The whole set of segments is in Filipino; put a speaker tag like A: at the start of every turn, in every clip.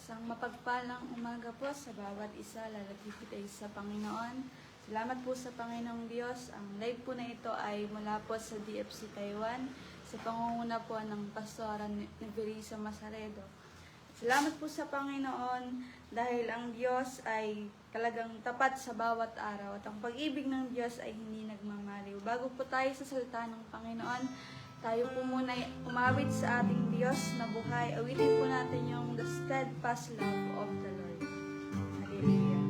A: Isang mapagpalang umaga po sa bawat isa, lalapit tayo sa Panginoon. Salamat po sa Panginoong Diyos. Ang live po na ito ay mula po sa DFC Taiwan, sa pangunguna po ng Pastora Neverisa Masaredo. Salamat po sa Panginoon dahil ang Diyos ay talagang tapat sa bawat araw at ang pag-ibig ng Diyos ay hindi nagmamaliw. Bago po tayo sa salita ng Panginoon, tayo po muna umawit sa ating Diyos na buhay. Awitin po natin yung The Steadfast Love of the Lord. Hallelujah.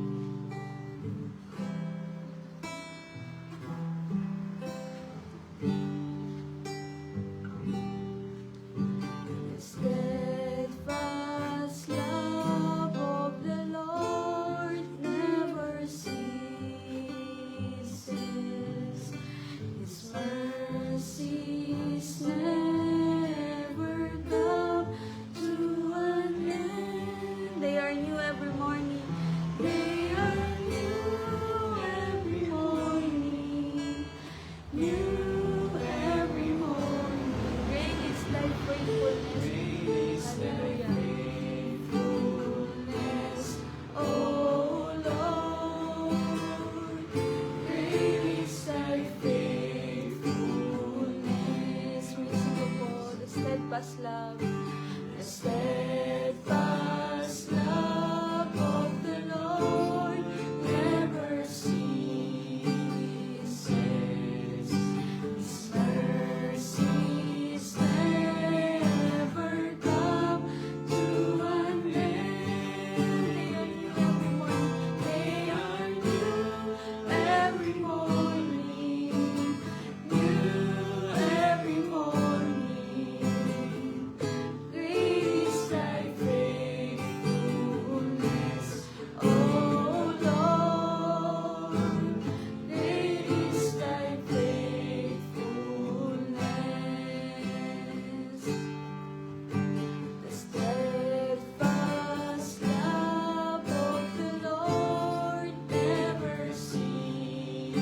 A: The steadfast love of the Lord never ceases. His mercies never come to an end. They are new every morning. They are new every morning. New every morning. Great is thy faithfulness. Hallelujah. Oh Lord, great is thy faithfulness. We sing po the steadfast love. The steadfast love of the Lord never ceases. His mercies never come to an end. They are new every morning. New every morning. Great is thy faithfulness, O Lord. Great is thy faithfulness. The steadfast love of the Lord never ceases.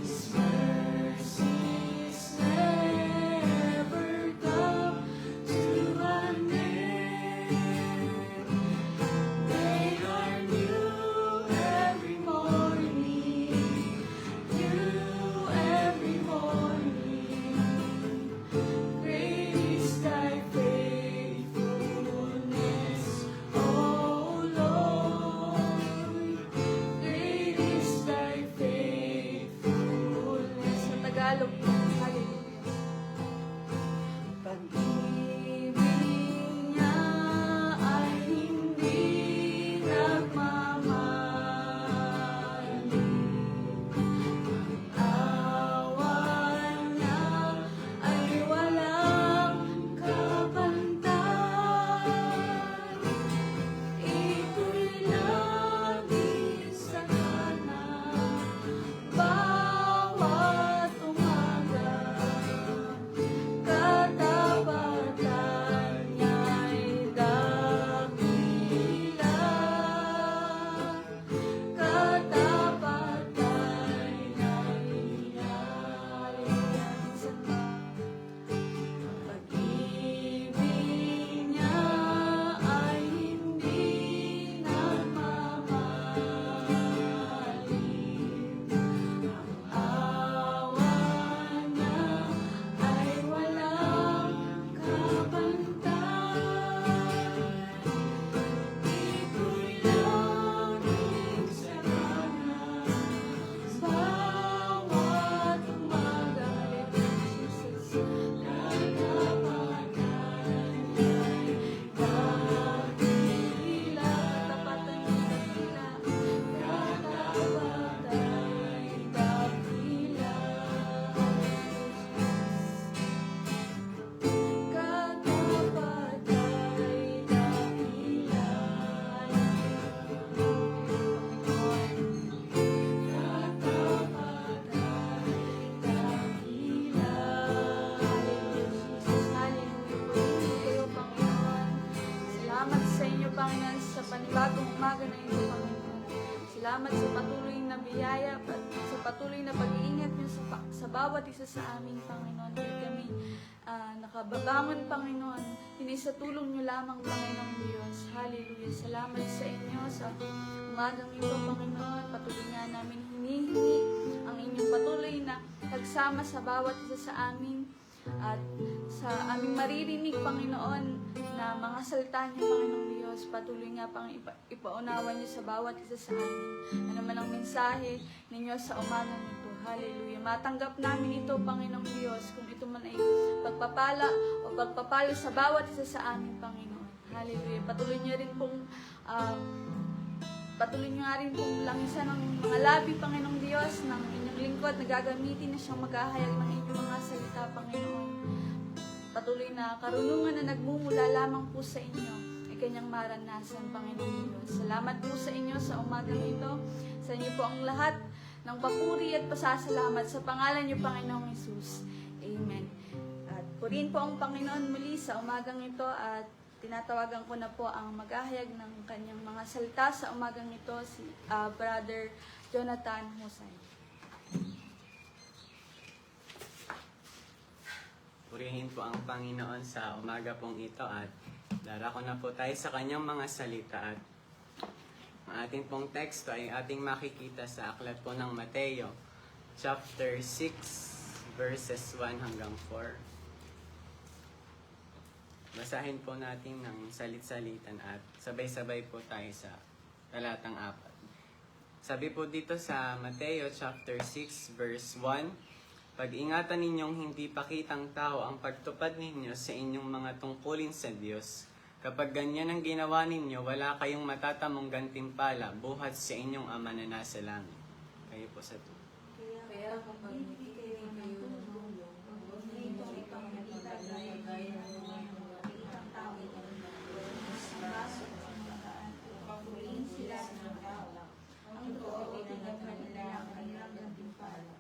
A: His mercies never come to an end. They are new every morning. New every morning. Great is thy faithfulness, O Lord. Great is thy faithfulness. Sa Tagalog po, hallelujah. Pag-ibig niya ay hindi nagmamaliw. Awa niya ay walang kabantay. Ito'y lagi sa kanan, bawat umaga. Katapatan niya'y dakila. Katapatan niya'y halisan pa. Pag-ibig niya ay hindi nagmamaliw. Ang awa niya ay walang kabantay. Ito'y laging sa kanan, bawat umaga. Jesus, katapatan niya'y dakila. Katapatan niya'y dakila. Katapatan dakila. Salamat sa inyo, Panginoon, sa panibagong umaga na ito, Panginoon. Salamat sa patuloy na biyaya at sa patuloy na pag-iingat niyo sa bawat isa sa amin, Panginoon. Kaya kami nakababangon, Panginoon. Hindi sa tulong niyo lamang, Panginoong Diyos. Hallelujah. Salamat sa inyo sa umagang ito, Panginoon. Patuloy nga namin hinihingi ang inyong patuloy na pagsama sa bawat isa sa amin at sa aming maririnig, Panginoon, na mga salita niyo, Panginoong Diyos. Patuloy nga pang ipaunawa niyo sa bawat isa sa amin. Ano man ang mensahe ninyo sa umagang ito. Hallelujah. Matanggap namin ito, Panginoong Diyos, kung ito man ay pagpapala o pagpapalo sa bawat isa sa amin, Panginoon. Hallelujah. Patuloy niyo nga rin pong langisan ng mga labi, Panginoong Diyos, ng inyong lingkod na gagamitin na siyang maghahayag ng inyong mga salita, Panginoon. Patuloy na karunungan na nagmumula lamang po sa inyo ay kanyang maranasan, Panginoong Diyos. Salamat po sa inyo sa umagang ito. Sa inyo po ang lahat ng papuri at pasasalamat sa pangalan niyo, Panginoong Hesus. Amen. At purihin po ang Panginoon muli sa umagang ito at tinatawagan ko na po ang maghahayag ng kanyang mga salita sa umagang ito, si Brother Jonathan Husay.
B: Purihin po ang Panginoon sa umaga pong ito at darako na po tayo sa kanyang mga salita at ang ating pong teksto ay ating makikita sa aklat po ng Mateo, chapter 6, verses 1 hanggang 4. Basahin po natin ng salit-salitan at sabay-sabay po tayo sa talatang 4. Sabi po dito sa Mateo chapter 6 verse 1, pag-ingatan ninyong hindi pakitang tao ang pagtupad ninyo sa inyong mga tungkulin sa Diyos. Kapag ganyan ang ginawa ninyo, wala kayong matatamong gantimpala buhat sa inyong Ama na nasa langit. Kayo po sa to.
A: Kaya kapag hindi kayo natulong, dito ipangmakita gaya ng mga tao, sa baso at sa magaan, pagpuliin sila ng tao. Ang totoo ay tinaghan nila ang kanilang gantimpala.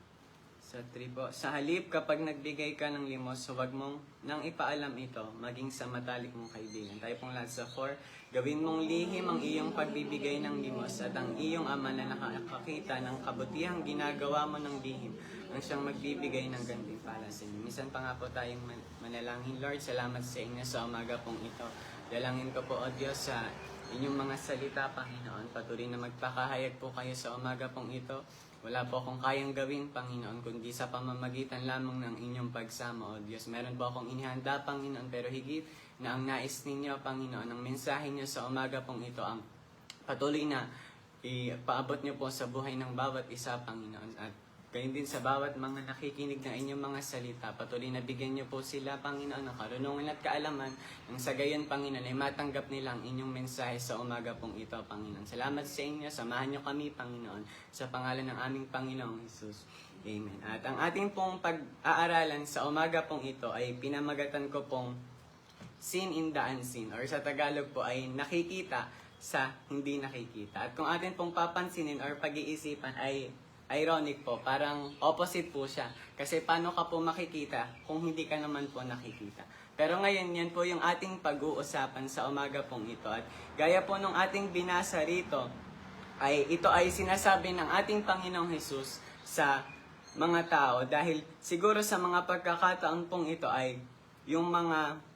B: Sa 3 po, sa halip kapag nagbigay ka ng limos, huwag mong nang ipaalam ito, maging sa matalik mong kaibigan. Tayo pong lahat sa 4, gawin mong lihim ang iyong pagbibigay ng limos at ang iyong Ama na nakakakita ng kabutihang ginagawa mo ng lihim ang siyang magbibigay ng gantimpala sa inyo. Minsan pa nga po tayong manalangin, Lord, salamat sa inyo sa umaga pong ito. Dalangin ko po, O Diyos, sa inyong mga salita, Panginoon. Patuloy na magpakahayag po kayo sa umaga pong ito. Wala po akong kayang gawin, Panginoon, kundi sa pamamagitan lamang ng inyong pagsama, O Diyos. Meron po akong inihanda, Panginoon, pero higit na ang nais ninyo, Panginoon, ang mensahe niyo sa umaga pong ito, ang patuloy na ipaabot niyo po sa buhay ng bawat isa, Panginoon. At gayon din sa bawat mga nakikinig ng inyong mga salita, patuloy na bigyan niyo po sila, Panginoon, ng karunungan at kaalaman, nang sa gayon, Panginoon, ay matanggap nila ang inyong mensahe sa umaga pong ito, Panginoon. Salamat sa inyo, samahan niyo kami, Panginoon, sa pangalan ng aming Panginoong Hesus. Amen. At ang ating pong pag-aaralan sa umaga pong ito ay pinamagatan ko pong Seen in the Unseen, or sa Tagalog po ay nakikita sa hindi nakikita. At kung atin pong papansinin or pag-iisipan ay ironic po, parang opposite po siya. Kasi paano ka po makikita kung hindi ka naman po nakikita? Pero ngayon, yan po yung ating pag-uusapan sa umaga pong ito. At gaya po nung ating binasa rito, ito ay sinasabi ng ating Panginoong Hesus sa mga tao. Dahil siguro sa mga pagkakataon pong ito ay yung mga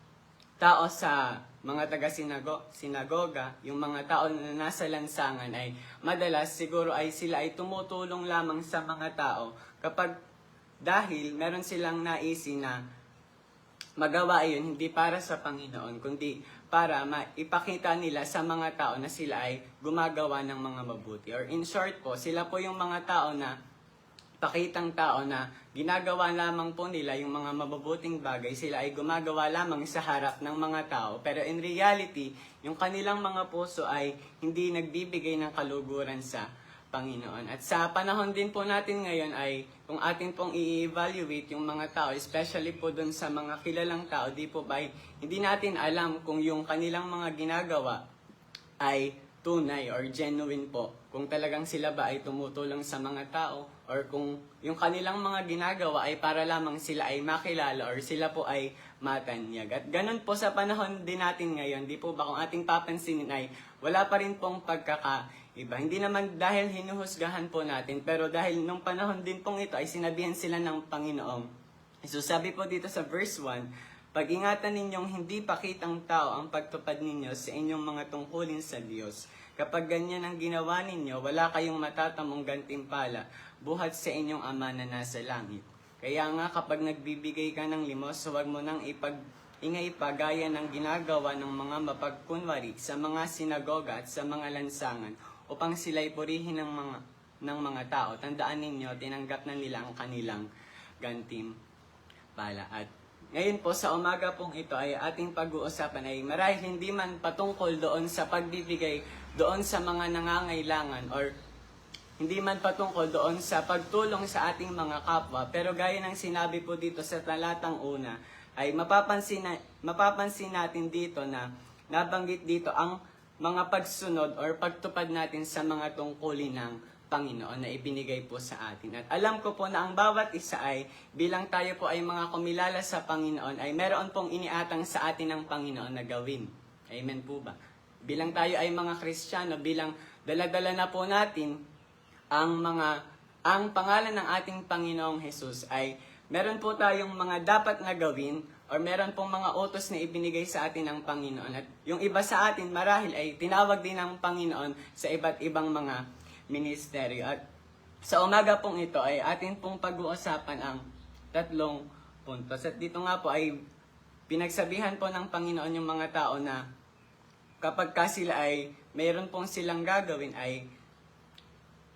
B: tao sa mga taga-sinagoga, yung mga tao na nasa lansangan ay madalas siguro ay sila ay tumutulong lamang sa mga tao kapag dahil meron silang naisin na magawa iyon hindi para sa Panginoon, kundi para maipakita nila sa mga tao na sila ay gumagawa ng mga mabuti. Or in short po, sila po yung mga tao na pakitang tao na ginagawa lamang po nila yung mga mabubuting bagay, sila ay gumagawa lamang sa harap ng mga tao. Pero in reality, yung kanilang mga puso ay hindi nagbibigay ng kaluguran sa Panginoon. At sa panahon din po natin ngayon ay kung atin pong i-evaluate yung mga tao, especially po dun sa mga kilalang tao, di po ba hindi natin alam kung yung kanilang mga ginagawa ay tunay or genuine po. Kung talagang sila ba ay tumutulong sa mga tao or kung yung kanilang mga ginagawa ay para lamang sila ay makilala or sila po ay matanyag. At ganun po sa panahon din natin ngayon, di po ba kung ating papansinin ay wala pa rin pong pagkakaiba. Hindi naman dahil hinuhusgahan po natin, pero dahil nung panahon din pong ito ay sinabihan sila ng Panginoon. So sabi po dito sa verse 1, Pag-ingatan ninyong hindi pakitang tao ang pagtupad ninyo sa inyong mga tungkulin sa Diyos. Kapag ganyan ang ginawa ninyo, wala kayong matatamong gantimpala buhat sa inyong Ama na nasa langit. Kaya nga kapag nagbibigay ka ng limos, huwag mo nang ingay pa gaya ng ginagawa ng mga mapagkunwari sa mga sinagoga at sa mga lansangan upang sila'y purihin ng mga tao. Tandaan ninyo, tinanggap na nila ang kanilang gantimpala. At ngayon po sa umaga pong ito ay ating pag-uusapan ay marahil hindi man patungkol doon sa pagbibigay doon sa mga nangangailangan or hindi man patungkol doon sa pagtulong sa ating mga kapwa, pero gaya ng sinabi po dito sa talatang una, ay mapapansin natin dito na nabanggit dito ang mga pagsunod or pagtupad natin sa mga tungkulin ng Panginoon na ibinigay po sa atin. At alam ko po na ang bawat isa ay, bilang tayo po ay mga kumilala sa Panginoon, ay meron pong iniatang sa atin ng Panginoon na gawin. Amen po ba? Bilang tayo ay mga Kristiyano, bilang dala-dala na po natin ang pangalan ng ating Panginoong Hesus ay meron po tayong mga dapat na gawin or meron pong mga utos na ibinigay sa atin ng Panginoon. At yung iba sa atin marahil ay tinawag din ng Panginoon sa iba't ibang mga ministeryo. At sa umaga pong ito ay atin pong pag-uusapan ang 3 puntos. At dito nga po ay pinagsabihan po ng Panginoon yung mga tao na kapag sila ay mayroon pong silang gagawin ay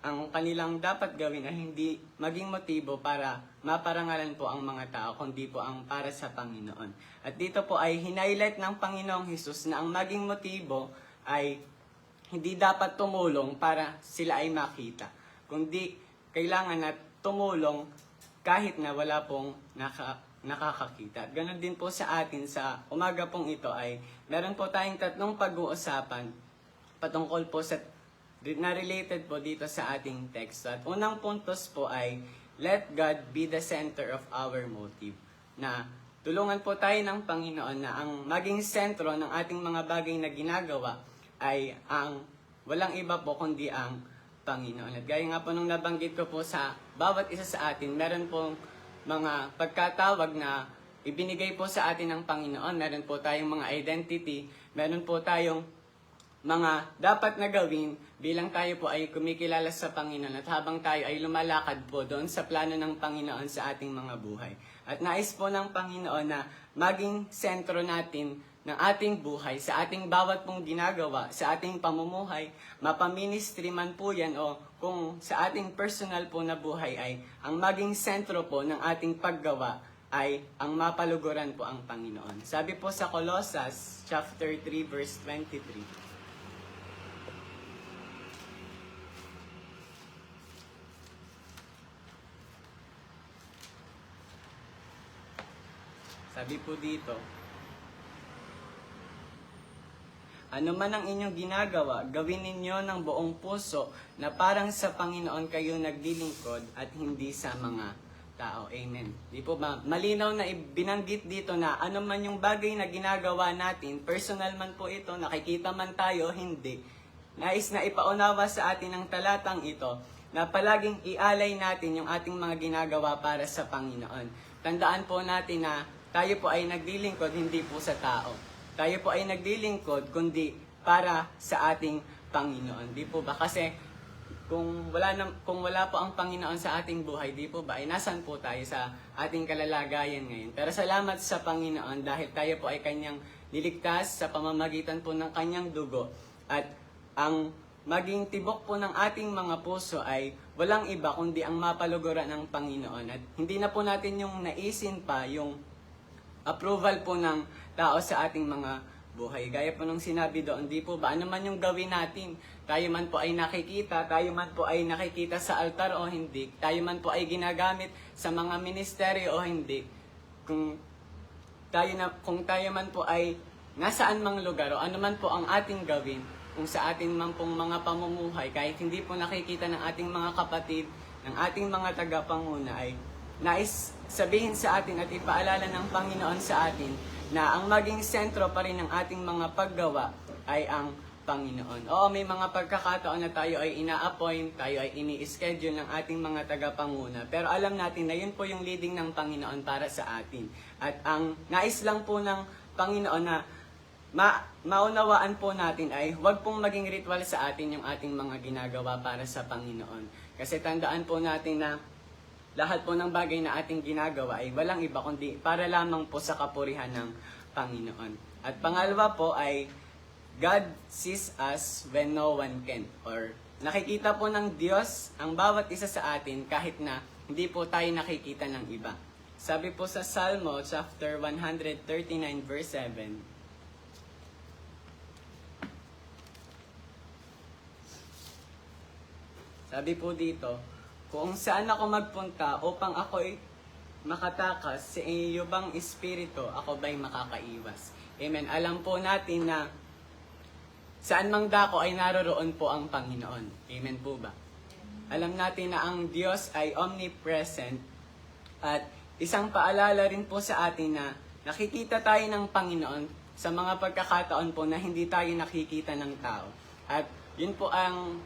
B: ang kanilang dapat gawin ay hindi maging motibo para maparangalan po ang mga tao, kundi po ang para sa Panginoon. At dito po ay hinighlight ng Panginoong Hesus na ang maging motibo ay hindi dapat tumulong para sila ay makita, kundi kailangan na tumulong kahit na wala pong nakakakita. At ganun din po sa atin sa umaga pong ito ay meron po tayong 3 pag-uusapan patungkol po sa na related po dito sa ating text. At unang puntos po ay, let God be the center of our motive. Na tulungan po tayo ng Panginoon na ang maging sentro ng ating mga bagay na ginagawa ay ang walang iba po kundi ang Panginoon. At gaya nga po nung nabanggit ko po sa bawat isa sa atin, meron pong mga pagkatawag na ibinigay po sa atin ng Panginoon. Meron po tayong mga identity, meron po tayong mga dapat na gawin bilang tayo po ay kumikilala sa Panginoon at habang tayo ay lumalakad po doon sa plano ng Panginoon sa ating mga buhay. At nais po ng Panginoon na maging sentro natin ng ating buhay sa ating bawat pong ginagawa, sa ating pamumuhay, mapaministry man po yan o kung sa ating personal po na buhay ay ang maging sentro po ng ating paggawa ay ang mapaluguran po ang Panginoon. Sabi po sa Colossus chapter 3 verse 23, sabi po dito, ano man ang inyong ginagawa, gawin ninyo ng buong puso na parang sa Panginoon kayo naglilingkod at hindi sa mga tao. Amen. Di po ba? Malinaw na binanggit dito na ano man yung bagay na ginagawa natin, personal man po ito, nakikita man tayo, hindi. Nais na ipaunawa sa atin ang talatang ito na palaging ialay natin yung ating mga ginagawa para sa Panginoon. Tandaan po natin na tayo po ay naglilingkod hindi po sa tao. Tayo po ay naglilingkod kundi para sa ating Panginoon. Di po ba? Kasi kung wala po ang Panginoon sa ating buhay, di po ba? Ay nasan po tayo sa ating kalalagayan ngayon? Pero salamat sa Panginoon dahil tayo po ay kanyang niligtas sa pamamagitan po ng kanyang dugo. At ang maging tibok po ng ating mga puso ay walang iba kundi ang mapaluguran ng Panginoon. At hindi na po natin yung naisin pa yung approval po ng tao sa ating mga buhay. Gaya po nung sinabi doon, di po ba, ano man yung gawin natin, tayo man po ay nakikita sa altar o hindi, tayo man po ay ginagamit sa mga ministeryo o hindi, kung tayo man po ay nasaan mang lugar o ano man po ang ating gawin, kung sa ating man pong mga pamumuhay, kahit hindi po nakikita ng ating mga kapatid, ng ating mga tagapanguna ay nais sabihin sa atin at ipaalala ng Panginoon sa atin na ang maging sentro pa rin ng ating mga paggawa ay ang Panginoon. Oo, may mga pagkakataon na tayo ay ina-appoint, tayo ay ini-schedule ng ating mga tagapanguna. Pero alam natin na yun po yung leading ng Panginoon para sa atin. At ang nais lang po ng Panginoon na maunawaan po natin ay huwag pong maging ritual sa atin yung ating mga ginagawa para sa Panginoon. Kasi tandaan po natin na lahat po ng bagay na ating ginagawa ay walang iba kundi para lamang po sa kapurihan ng Panginoon. At pangalawa po ay God sees us when no one can. Or nakikita po ng Diyos ang bawat isa sa atin kahit na hindi po tayo nakikita ng iba. Sabi po sa Salmo chapter 139 verse 7, sabi po dito, kung saan ako magpunta upang ako'y makatakas sa iyo bang espiritu, ako ba'y makakaiwas? Amen. Alam po natin na saan mang dako ay naroroon po ang Panginoon. Amen po ba? Alam natin na ang Diyos ay omnipresent at isang paalala rin po sa atin na nakikita tayo ng Panginoon sa mga pagkakataon po na hindi tayo nakikita ng tao. At yun po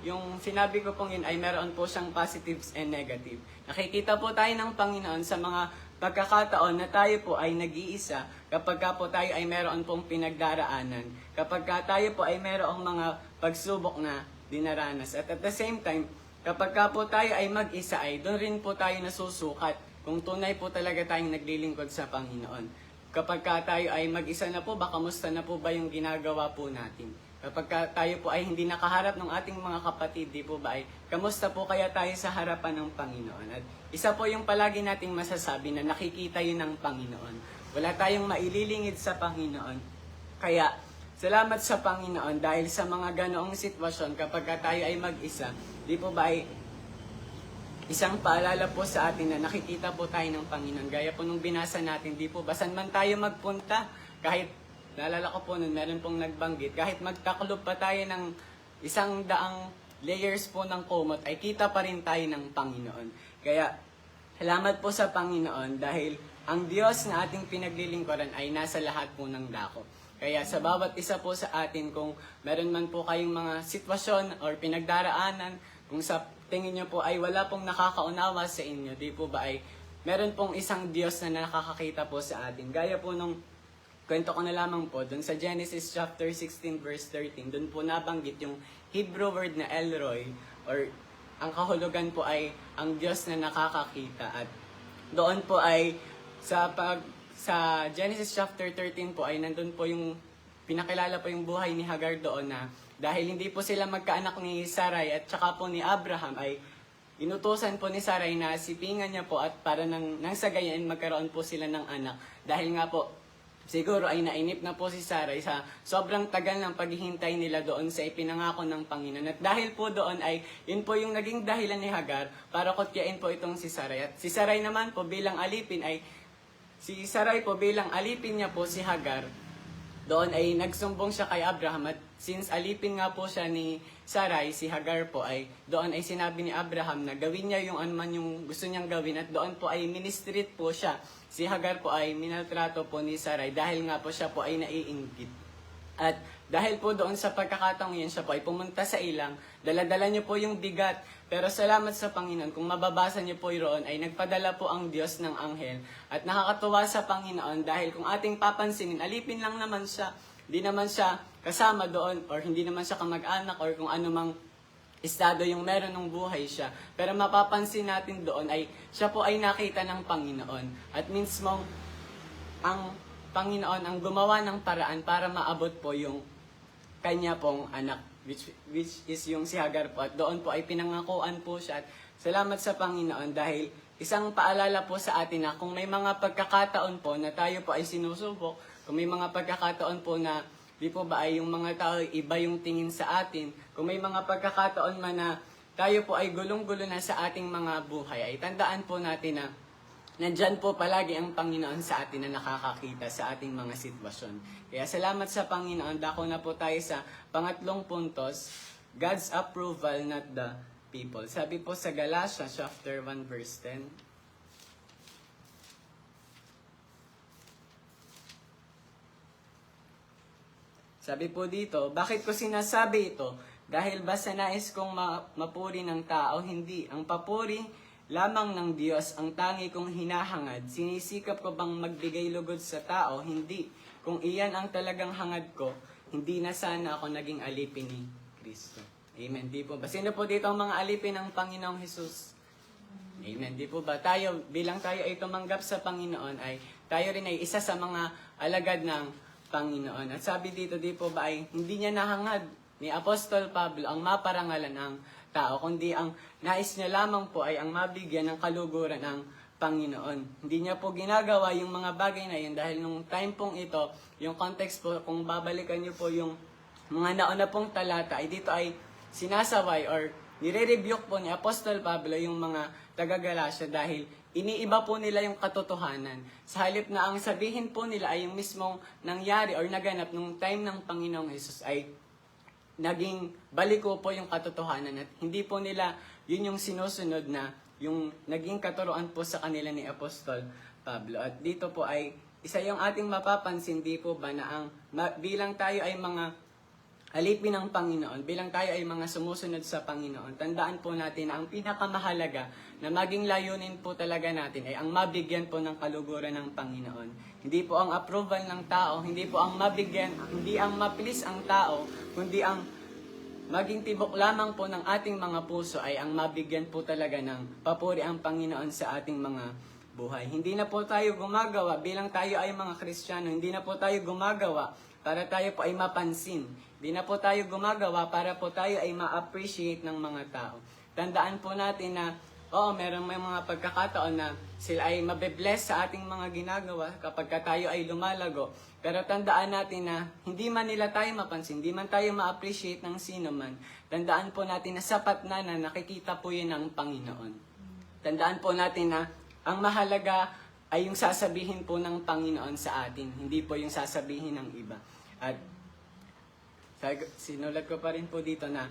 B: yung sinabi ko pong yun ay meron po siyang positives and negative. Nakikita po tayo ng Panginoon sa mga pagkakataon na tayo po ay nag-iisa, kapag ka po tayo ay meron pong pinagdaraanan, kapag ka tayo po ay merong mga pagsubok na dinaranas. At the same time, kapag ka po tayo ay mag-isa ay doon rin po tayo nasusukat kung tunay po talaga tayong naglilingkod sa Panginoon. Kapag ka tayo ay mag-isa na po ba, kamusta na po ba yung ginagawa po natin? Kapag tayo po ay hindi nakaharap ng ating mga kapatid, di po ba ay, kamusta po kaya tayo sa harapan ng Panginoon? At isa po yung palagi nating masasabi na nakikita yun ng Panginoon. Wala tayong maililingid sa Panginoon. Kaya, salamat sa Panginoon dahil sa mga ganoong sitwasyon kapag tayo ay mag-isa, di po ba ay isang paalala po sa atin na nakikita po tayo ng Panginoon. Gaya po nung binasa natin, di po ba saan man tayo magpunta, kahit naalala ko po nun, meron pong nagbanggit, kahit magtaklob pa tayo ng 100 layers po ng kumot, ay kita pa rin tayo ng Panginoon. Kaya, salamat po sa Panginoon dahil ang Diyos na ating pinaglilingkuran ay nasa lahat po ng dako. Kaya sa bawat isa po sa atin, kung meron man po kayong mga sitwasyon or pinagdaraanan, kung sa tingin nyo po ay wala pong nakakaunawa sa inyo, di po ba ay meron pong isang Diyos na nakakakita po sa atin. Gaya po nung kwento ko na lamang po, dun sa Genesis chapter 16 verse 13, dun po nabanggit yung Hebrew word na Elroy, or ang kahulugan po ay ang Diyos na nakakakita. At doon po ay, sa Genesis chapter 13 po ay nandun po yung, pinakilala po yung buhay ni Hagar doon na dahil hindi po sila magkaanak ni Sarai at saka po ni Abraham ay inutusan po ni Sarai na sipingan niya po at para nang sa gayon magkaroon po sila ng anak. Dahil nga po, siguro ay nainip na po si Sarai sa sobrang tagal ng paghihintay nila doon sa ipinangako ng Panginoon. At dahil po doon ay, yun po yung naging dahilan ni Hagar para kutyain po itong si Sarai. At si Sarai naman po bilang alipin ay, si Sarai po bilang alipin niya po si Hagar, doon ay nagsumbong siya kay Abraham at since alipin nga po siya ni Sarai, si Hagar po ay doon ay sinabi ni Abraham na gawin niya yung anuman yung gusto niyang gawin at doon po ay ministreat po siya. Si Hagar po ay minaltrato po ni Sarai dahil nga po siya po ay naiinggit. At dahil po doon sa pagkakataong yun, siya po ay pumunta sa ilang, dala-dala niyo po yung bigat. Pero salamat sa Panginoon, kung mababasa niyo po yun, ay nagpadala po ang Diyos ng anghel. At nakakatuwa sa Panginoon dahil kung ating papansinin, alipin lang naman siya. Hindi naman siya kasama doon or hindi naman siya kamag-anak or kung anumang estado yung meron ng buhay siya. Pero mapapansin natin doon ay siya po ay nakita ng Panginoon. At mismo ang Panginoon ang gumawa ng paraan para maabot po yung kanya pong anak, which is yung si Hagar po. At doon po ay pinangakuan po siya. At salamat sa Panginoon dahil isang paalala po sa atin na kung may mga pagkakataon po na tayo po ay sinusubok, kung may mga pagkakataon po na di po ba ay yung mga tao iba yung tingin sa atin, kung may mga pagkakataon man na tayo po ay gulong-gulo na sa ating mga buhay, ay tandaan po natin na nandyan po palagi ang Panginoon sa atin na nakakakita sa ating mga sitwasyon. Kaya salamat sa Panginoon. Dako na po tayo sa pangatlong puntos, God's approval, not the people. Sabi po sa Galatians chapter 1 verse 10, Sabi po dito, bakit ko sinasabi ito? Dahil ba sa nais kong mapuri ng tao? Hindi. Ang papuri lamang ng Diyos ang tangi kong hinahangad. Sinisikap ko bang magbigay lugod sa tao? Hindi. Kung iyan ang talagang hangad ko, hindi na sana ako naging alipin ni Kristo. Amen. Di po ba? Sino po dito ang mga alipin ng Panginoong Jesus? Amen. Di po ba? Tayo, bilang tayo ay tumanggap sa Panginoon, ay tayo rin ay isa sa mga alagad ng Panginoon. At sabi dito, di po ba ay hindi niya nahangad ni Apostol Pablo ang maparangalan ng tao, kundi ang nais niya lamang po ay ang mabigyan ng kaluguran ng Panginoon. Hindi niya po ginagawa yung mga bagay na yun dahil nung time pong ito, yung context po, kung babalikan niyo po yung mga nauna pong talata, ay dito ay sinasaway or nire-rebuke po ni Apostol Pablo yung mga taga-Galacia dahil iniiba po nila yung katotohanan. Sa halip na ang sabihin po nila ay yung mismong nangyari or naganap nung time ng Panginoong Jesus ay naging baliko po yung katotohanan at hindi po nila yun yung sinusunod na yung naging katuruan po sa kanila ni Apostol Pablo. At dito po ay isa yung ating mapapansin, di po ba, na ang bilang tayo ay mga alipin ng Panginoon, bilang tayo ay mga sumusunod sa Panginoon, tandaan po natin na ang pinakamahalaga na maging layunin po talaga natin ay ang mabigyan po ng kaluguran ng Panginoon. Hindi po ang approval ng tao, hindi po ang mabigyan, hindi ang ma-please ang tao, kundi ang maging tibok lamang po ng ating mga puso ay ang mabigyan po talaga ng papuri ang Panginoon sa ating mga buhay. Hindi na po tayo gumagawa bilang tayo ay mga Kristiyano, hindi na po tayo gumagawa para tayo po ay mapansin. Hindi na po tayo gumagawa para po tayo ay ma-appreciate ng mga tao. Tandaan po natin na, meron may mga pagkakataon na sila ay mabe-bless sa ating mga ginagawa kapag tayo ay lumalago. Pero tandaan natin na hindi man nila tayo mapansin, hindi man tayo ma-appreciate ng sino man. Tandaan po natin na sapat na nakikita po yun ng Panginoon. Tandaan po natin na ang mahalaga ay yung sasabihin po ng Panginoon sa atin, hindi po yung sasabihin ng iba. At sinulat ko pa rin po dito na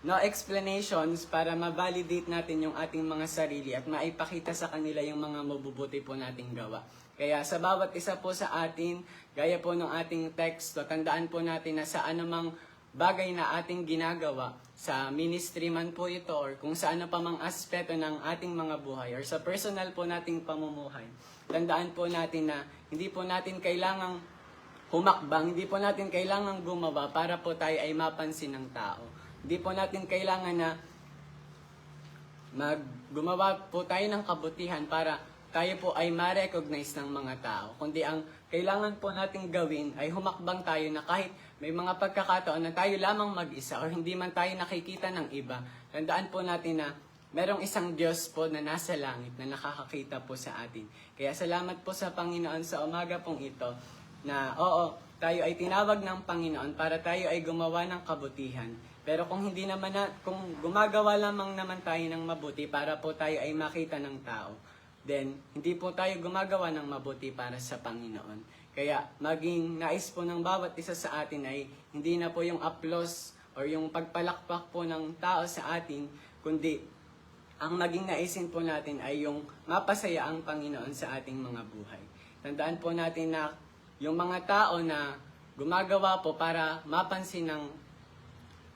B: no explanations para ma-validate natin yung ating mga sarili at maipakita sa kanila yung mga mabubuti po nating gawa. Kaya sa bawat isa po sa atin, gaya po ng ating teksto, tandaan po natin na sa anumang bagay na ating ginagawa, sa ministry man po ito or kung sa ano pa mang aspeto ng ating mga buhay or sa personal po nating pamumuhay, tandaan po natin na hindi po natin kailangang humakbang, hindi po natin kailangang gumawa para po tayo ay mapansin ng tao. Hindi po natin kailangan na gumawa po tayo ng kabutihan para tayo po ay ma-recognize ng mga tao. Kundi ang kailangan po nating gawin ay humakbang tayo na kahit may mga pagkakataon na tayo lamang mag-isa or hindi man tayo nakikita ng iba, tandaan po natin na merong isang Diyos po na nasa langit na nakakakita po sa atin. Kaya salamat po sa Panginoon sa umaga pong ito na tayo ay tinawag ng Panginoon para tayo ay gumawa ng kabutihan. Pero kung hindi naman kung gumagawa lamang naman tayo ng mabuti para po tayo ay makita ng tao, then hindi po tayo gumagawa ng mabuti para sa Panginoon. Kaya maging nais po ng bawat isa sa atin ay hindi na po yung applause or yung pagpalakpak po ng tao sa atin, kundi ang maging naisin po natin ay yung mapasaya ang Panginoon sa ating mga buhay. Tandaan po natin na yung mga tao na gumagawa po para mapansin ng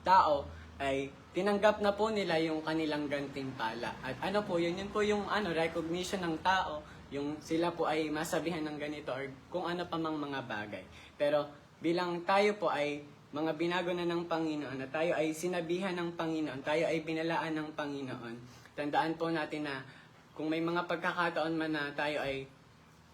B: tao ay tinanggap na po nila yung kanilang gantimpala. At ano po yun? Yun po yung recognition ng tao, yung sila po ay masabihan ng ganito or kung ano pa mang mga bagay. Pero bilang tayo po ay mga binago na ng Panginoon, na tayo ay sinabihan ng Panginoon, tayo ay binalaan ng Panginoon, tandaan po natin na kung may mga pagkakataon man na tayo ay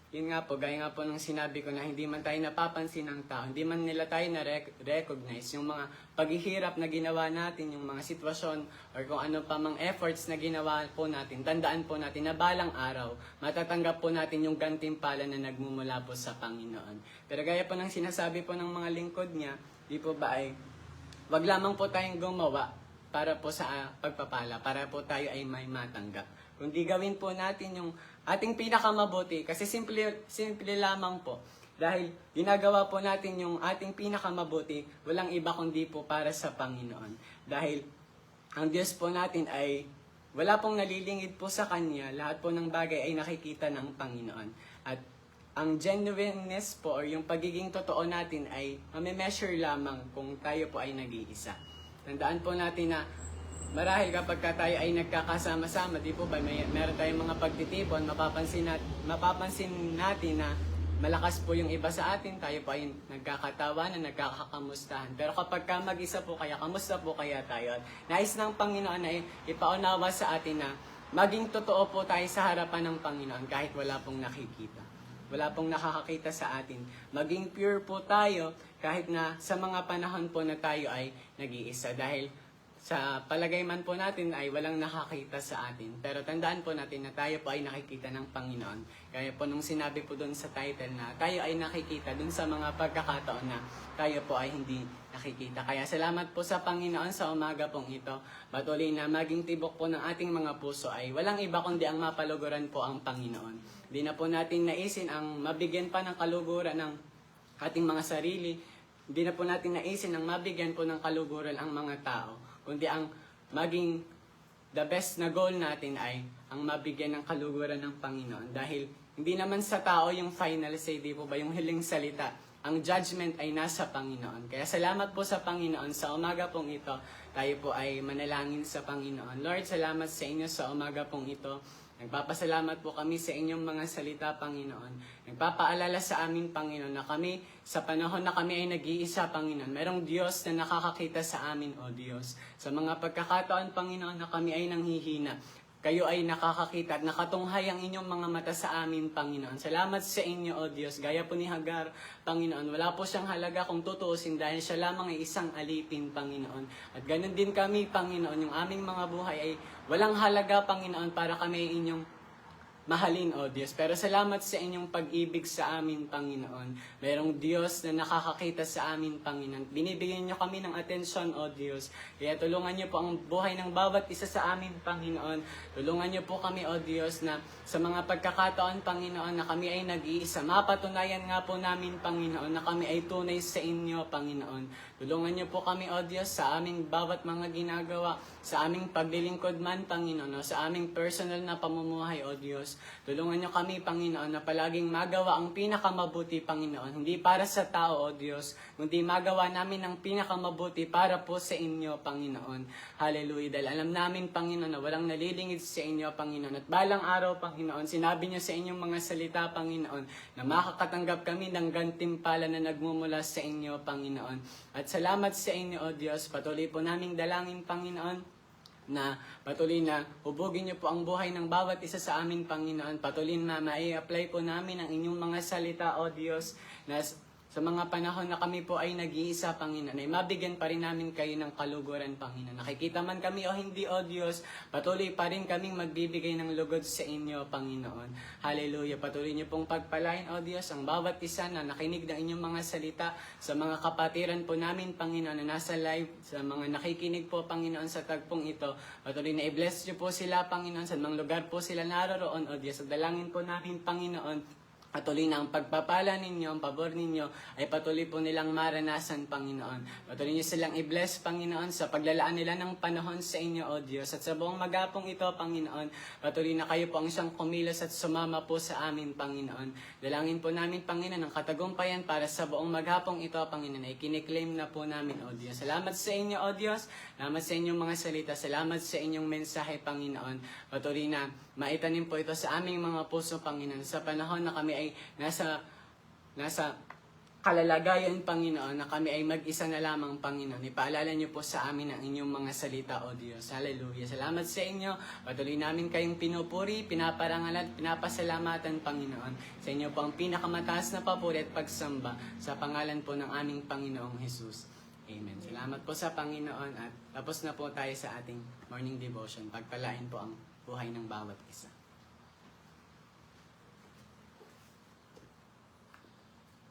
B: yun nga po, gaya nga po nung sinabi ko na hindi man tayo napapansin ng tao, hindi man nila tayo na-recognize yung mga paghihirap na ginawa natin, yung mga sitwasyon or kung ano pa mang efforts na ginawa po natin, tandaan po natin na balang araw, matatanggap po natin yung gantimpala na nagmumula po sa Panginoon. Pero gaya po ng sinasabi po ng mga lingkod niya, di po ba ay, wag lamang po tayong gumawa para po sa pagpapala, para po tayo ay may matanggap. Kundi gawin po natin yung ating pinakamabuti kasi simple lamang po. Dahil ginagawa po natin yung ating pinakamabuti, walang iba kundi po para sa Panginoon. Dahil ang Diyos po natin ay wala pong nalilingid po sa Kanya, lahat po ng bagay ay nakikita ng Panginoon. At ang genuineness po or yung pagiging totoo natin ay mame-measure lamang kung tayo po ay nag-iisa. Tandaan po natin na marahil kapag tayo ay nagkakasama-sama, di po ba, meron tayong mga pagtitipon, mapapansin natin na malakas po yung iba sa atin, tayo po ay nagkakatawanan, nagkakakamustahan. Pero kapag mag-isa po kaya, kamusta po kaya tayo? Nais ng Panginoon na ipaunawa sa atin na maging totoo po tayo sa harapan ng Panginoon kahit wala pong nakikita. Wala pong nakakakita sa atin. Maging pure po tayo kahit na sa mga panahon po na tayo ay nag-iisa. Dahil sa palagay man po natin ay walang nakakita sa atin. Pero tandaan po natin na tayo po ay nakikita ng Panginoon. Kaya po nung sinabi po doon sa title na tayo ay nakikita doon sa mga pagkakataon na tayo po ay hindi nakikita. Kaya salamat po sa Panginoon sa umaga pong ito. Patuloy na maging tibok po ng ating mga puso ay walang iba kundi ang mapaluguran po ang Panginoon. Hindi na po natin naisin ang mabigyan pa ng kaluguran ng ating mga sarili. Hindi na po natin naisin ang mabigyan po ng kaluguran ang mga tao. Kundi ang maging the best na goal natin ay ang mabigyan ng kaluguran ng Panginoon. Dahil hindi naman sa tao yung final say, di po ba, yung huling salita. Ang judgment ay nasa Panginoon. Kaya salamat po sa Panginoon. Sa umaga pong ito, tayo po ay manalangin sa Panginoon. Lord, salamat sa inyo sa umaga pong ito. Nagpapasalamat po kami sa inyong mga salita, Panginoon. Nagpapaalala sa amin, Panginoon, na kami, sa panahon na kami ay nag-iisa, Panginoon, merong Diyos na nakakakita sa amin, O Diyos. Sa mga pagkakataon, Panginoon, na kami ay nanghihina, kayo ay nakakakita at nakatunghay ang inyong mga mata sa amin, Panginoon. Salamat sa inyo, O Diyos. Gaya po ni Hagar, Panginoon, wala po siyang halaga kung tutuusin dahil siya lamang ay isang alipin, Panginoon. At ganun din kami, Panginoon, yung aming mga buhay ay walang halaga, Panginoon, para kami ay inyong mahalin, O Diyos. Pero salamat sa inyong pag-ibig sa amin, Panginoon. Merong Diyos na nakakakita sa amin, Panginoon. Binibigyan niyo kami ng atensyon, O Diyos. Kaya tulungan niyo po ang buhay ng bawat isa sa amin, Panginoon. Tulungan niyo po kami, O Diyos, na sa mga pagkakataon, Panginoon, na kami ay nag-iisa. Mapatunayan nga po namin, Panginoon, na kami ay tunay sa inyo, Panginoon. Tulungan niyo po kami, O Diyos, sa aming bawat mga ginagawa, sa aming paglilingkod man, Panginoon, o sa aming personal na pamumuhay, O Diyos. Tulungan niyo kami, Panginoon, na palaging magawa ang pinakamabuti, Panginoon. Hindi para sa tao, O Diyos, kundi magawa namin ang pinakamabuti para po sa inyo, Panginoon. Hallelujah. Dahil alam namin, Panginoon, na walang nalilingid sa inyo, Panginoon. At balang araw, Panginoon, sinabi niyo sa inyong mga salita, Panginoon, na makakatanggap kami ng gantimpala na nagmumula sa inyo, Panginoon. At salamat sa inyo, O Diyos. Patuloy po naming dalangin, Panginoon, na patuloy na hubugin niyo po ang buhay ng bawat isa sa amin, Panginoon. Patuloy na mai-apply po namin ang inyong mga salita, O Diyos, na sa mga panahon na kami po ay nag-iisa, Panginoon, ay mabigyan pa rin namin kayo ng kaluguran, Panginoon. Nakikita man kami o hindi, O Diyos, patuloy pa rin kaming magbibigay ng lugod sa inyo, Panginoon. Hallelujah. Patuloy niyo pong pagpalain, O Diyos, ang bawat isa na nakinig ng inyong mga salita sa mga kapatiran po namin, Panginoon, na nasa live, sa mga nakikinig po, Panginoon, sa tagpong ito. Patuloy na i-bless niyo po sila, Panginoon, sa mga lugar po sila naroroon, O Diyos. At dalangin po namin, Panginoon, patuloy na ang pagpapala ninyo, ang pabor ninyo, ay patuloy po nilang maranasan, Panginoon. Patuloy niyo silang i-bless, Panginoon, sa paglalaan nila ng panahon sa inyo, O Diyos. At sa buong magapong ito, Panginoon, patuloy na kayo po ang siyang kumilos at sumama po sa amin, Panginoon. Dalangin po namin, Panginoon, ang katagumpayan para sa buong maghapong ito, Panginoon, ay kiniklaim na po namin, O Diyos. Salamat sa inyo, O Diyos. Salamat sa inyong mga salita. Salamat sa inyong mensahe, Panginoon. Patuloy na maitanim po ito sa aming mga puso, Panginoon, sa panahon na kami ay nasa kalalagayan, Panginoon, na kami ay mag-isa na lamang, Panginoon. Ipaalala niyo po sa amin ang inyong mga salita, O Diyos. Hallelujah. Salamat sa inyo. Patuloy namin kayong pinupuri, pinaparangalan at pinapasalamatan, Panginoon. Sa inyo po ang pinakamataas na papuri at pagsamba sa pangalan po ng aming Panginoong Jesus. Amen. Salamat po sa Panginoon at tapos na po tayo sa ating morning devotion. Pagpalain po ang buhay ng bawat isa.